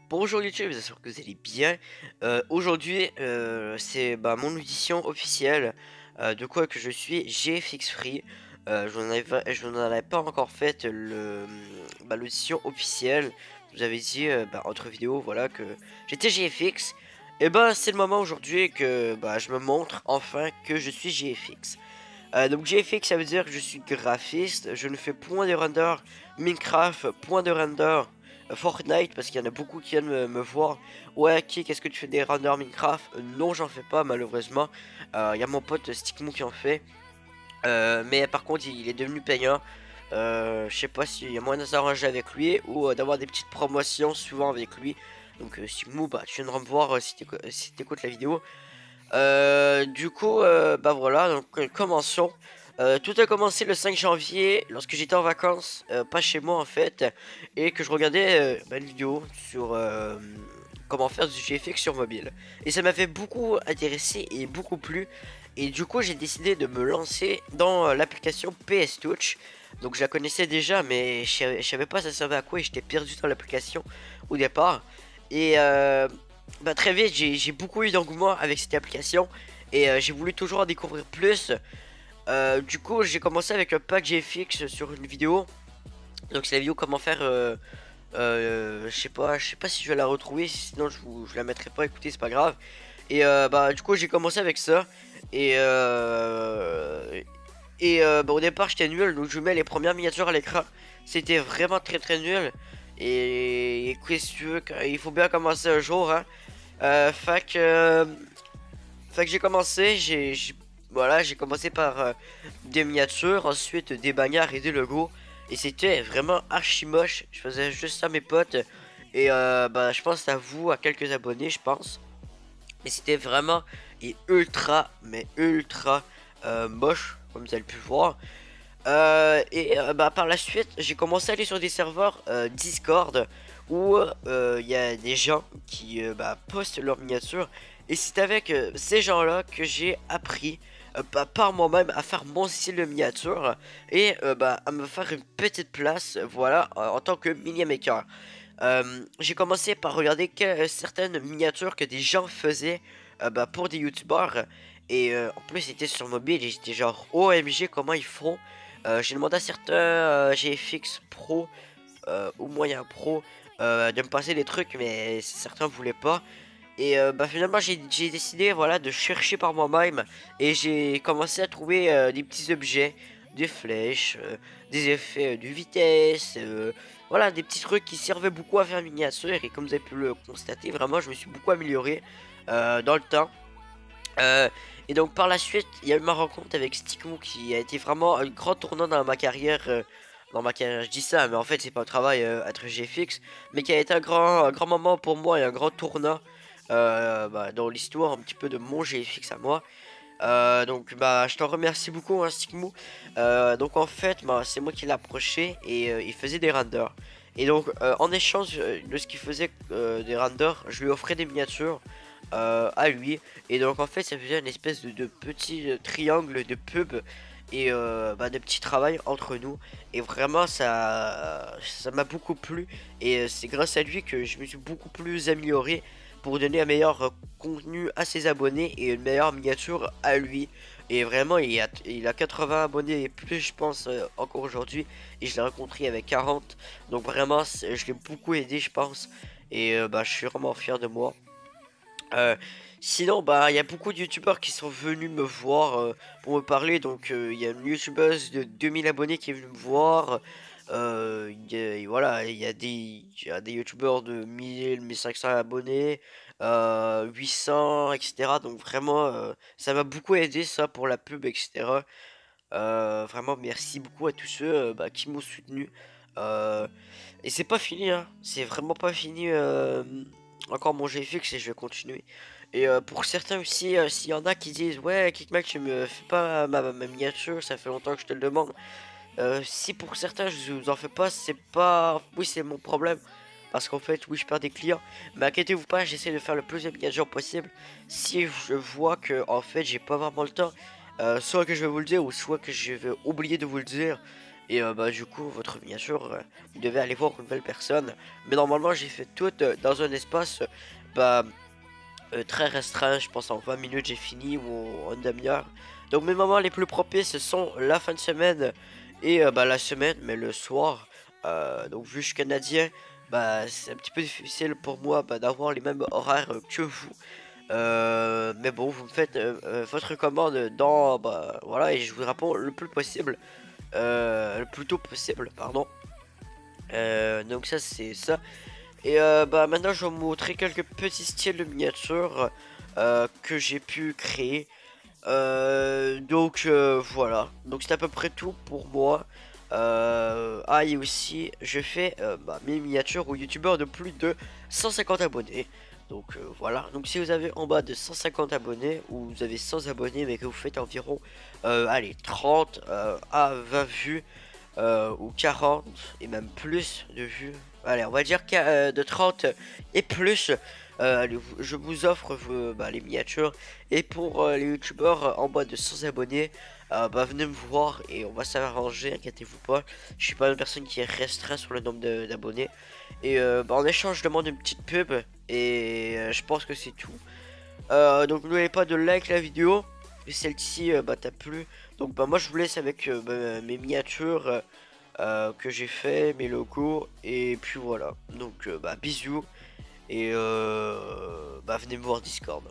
Bonjour YouTube, j'espère que vous allez bien. Aujourd'hui, c'est mon audition officielle de quoi que je suis GFX Free. Je n'en avais pas encore fait l'audition officielle. Je vous avais dit entre vidéos voilà, que j'étais GFX. Et c'est le moment aujourd'hui que je me montre enfin que je suis GFX. Donc GFX, ça veut dire que je suis graphiste. Je ne fais point de render Minecraft, point de render Fortnite, parce qu'il y en a beaucoup qui viennent me voir. Ouais, qu'est-ce que tu fais des renders Minecraft? Non, j'en fais pas malheureusement. Il y a mon pote Stickmo qui en fait. Mais par contre, il est devenu payant. Je sais pas s'il y a moyen de s'arranger avec lui ou d'avoir des petites promotions souvent avec lui. Donc Stickmo, tu viendras me voir si t'écoutes la vidéo. Voilà, donc commençons. Tout a commencé le 5 janvier lorsque j'étais en vacances, pas chez moi en fait, et que je regardais une vidéo sur comment faire du GFX sur mobile. Et ça m'avait beaucoup intéressé et beaucoup plu. Et du coup, j'ai décidé de me lancer dans l'application PS Touch. Donc je la connaissais déjà, mais je savais pas ça servait à quoi et j'étais perdu dans l'application au départ. Et très vite, j'ai beaucoup eu d'engouement avec cette application et j'ai voulu toujours en découvrir plus. Du coup, j'ai commencé avec un pack GFX sur une vidéo. Donc c'est la vidéo comment faire. Je sais pas si je vais la retrouver, sinon je la mettrai pas. Écoutez, c'est pas grave. Et du coup, j'ai commencé avec ça et au départ, j'étais nul, donc je mets les premières miniatures à l'écran. C'était vraiment très nul. Et qu'est-ce que tu veux, il faut bien commencer un jour, hein. Euh, fait que, euh, fait que j'ai commencé, voilà, j'ai commencé par des miniatures, ensuite des bannières et des logos. Et c'était vraiment archi moche. Je faisais juste ça à mes potes. Et je pense à vous, à quelques abonnés, je pense. Mais c'était vraiment et ultra, mais ultra moche, comme vous avez pu voir. Par la suite, j'ai commencé à aller sur des serveurs Discord où il y a des gens qui postent leurs miniatures. Et c'est avec ces gens-là que j'ai appris par moi-même à faire mon style de miniature et à me faire une petite place, voilà, en tant que mini maker. J'ai commencé par regarder certaines miniatures que des gens faisaient pour des youtubeurs. Et en plus, c'était sur mobile et j'étais genre OMG, comment ils font. J'ai demandé à certains GFX Pro ou moyen pro de me passer des trucs, mais certains voulaient pas. Et finalement, j'ai décidé voilà, de chercher par moi-même et j'ai commencé à trouver des petits objets, des flèches, des effets de vitesse, voilà, des petits trucs qui servaient beaucoup à faire miniature. Et comme vous avez pu le constater, vraiment, je me suis beaucoup amélioré dans le temps. Euh, et donc par la suite, il y a eu ma rencontre avec Stickmo qui a été vraiment un grand tournant dans ma carrière. Dans ma carrière, je dis ça, mais en fait, c'est pas un travail être GFX, mais qui a été un grand moment pour moi et un grand tournant dans l'histoire un petit peu de mon GFX à moi. Je t'en remercie beaucoup, hein, Stickmo. Donc en fait, c'est moi qui l'ai approché et il faisait des renders. Et donc en échange de ce qu'il faisait des renders, je lui offrais des miniatures à lui. Et donc en fait, ça faisait une espèce de petit triangle de pub et de petit travail entre nous. Et vraiment, ça m'a beaucoup plu. Et c'est grâce à lui que je me suis beaucoup plus amélioré pour donner un meilleur contenu à ses abonnés et une meilleure miniature à lui. Et vraiment, il a 80 abonnés et plus, je pense, encore aujourd'hui. Et je l'ai rencontré avec 40. Donc vraiment, je l'ai beaucoup aidé, je pense. Et je suis vraiment fier de moi. Euh, Sinon, il y a beaucoup de youtubeurs qui sont venus me voir pour me parler. Donc, il y a une youtubeuse de 2000 abonnés qui est venue me voir. Il y a des youtubeurs de 1000, 1500 abonnés, 800, etc. Donc, vraiment, ça m'a beaucoup aidé, ça, pour la pub, etc. Vraiment, merci beaucoup à tous ceux qui m'ont soutenu. Euh, et c'est pas fini, hein. C'est vraiment pas fini. Encore mon GFX et je vais continuer. Et pour certains aussi, s'il y en a qui disent ouais, Kickmack, tu me fais pas ma miniature, ça fait longtemps que je te le demande. Si pour certains je vous en fais pas, c'est pas. Oui, c'est mon problème. Parce qu'en fait, oui, je perds des clients. Mais inquiétez-vous pas, j'essaie de faire le plus de miniatures possible. Si je vois que en fait j'ai pas vraiment le temps, soit que je vais vous le dire, ou soit que je vais oublier de vous le dire. Et bah du coup votre miniature, vous devez aller voir une nouvelle personne. Mais normalement j'ai fait tout dans un espace bah très restreint, je pense en 20 minutes j'ai fini ou en une demi-heure. Donc mes moments les plus propices sont la fin de semaine et bah la semaine, mais le soir. Donc vu que je suis canadien, bah c'est un petit peu difficile pour moi bah, d'avoir les mêmes horaires que vous. Mais bon, vous me faites votre commande dans bah voilà et je vous réponds le plus possible, le plus tôt possible, pardon. Donc ça c'est ça. Et bah maintenant je vais vous montrer quelques petits styles de miniatures que j'ai pu créer. Voilà, donc c'est à peu près tout pour moi. Et aussi je fais bah, mes miniatures aux youtubeurs de plus de 150 abonnés. Donc voilà, donc si vous avez en bas de 150 abonnés ou vous avez 100 abonnés mais que vous faites environ allez 30 à 20 vues ou 40 et même plus de vues. Allez, on va dire de 30 et plus. Allez, je vous offre bah, les miniatures. Et pour les youtubeurs en bas de 100 abonnés, bah, venez me voir et on va s'arranger, inquiétez-vous pas. Je suis pas une personne qui est restreinte sur le nombre d'abonnés. Et bah, en échange, je demande une petite pub. Et je pense que c'est tout. Donc n'oubliez pas de like la vidéo. Et celle-ci bah, t'a plu. Donc bah, moi je vous laisse avec bah, mes miniatures que j'ai fait, mes logos. Et puis voilà. Donc bah, bisous. Et bah, venez me voir Discord.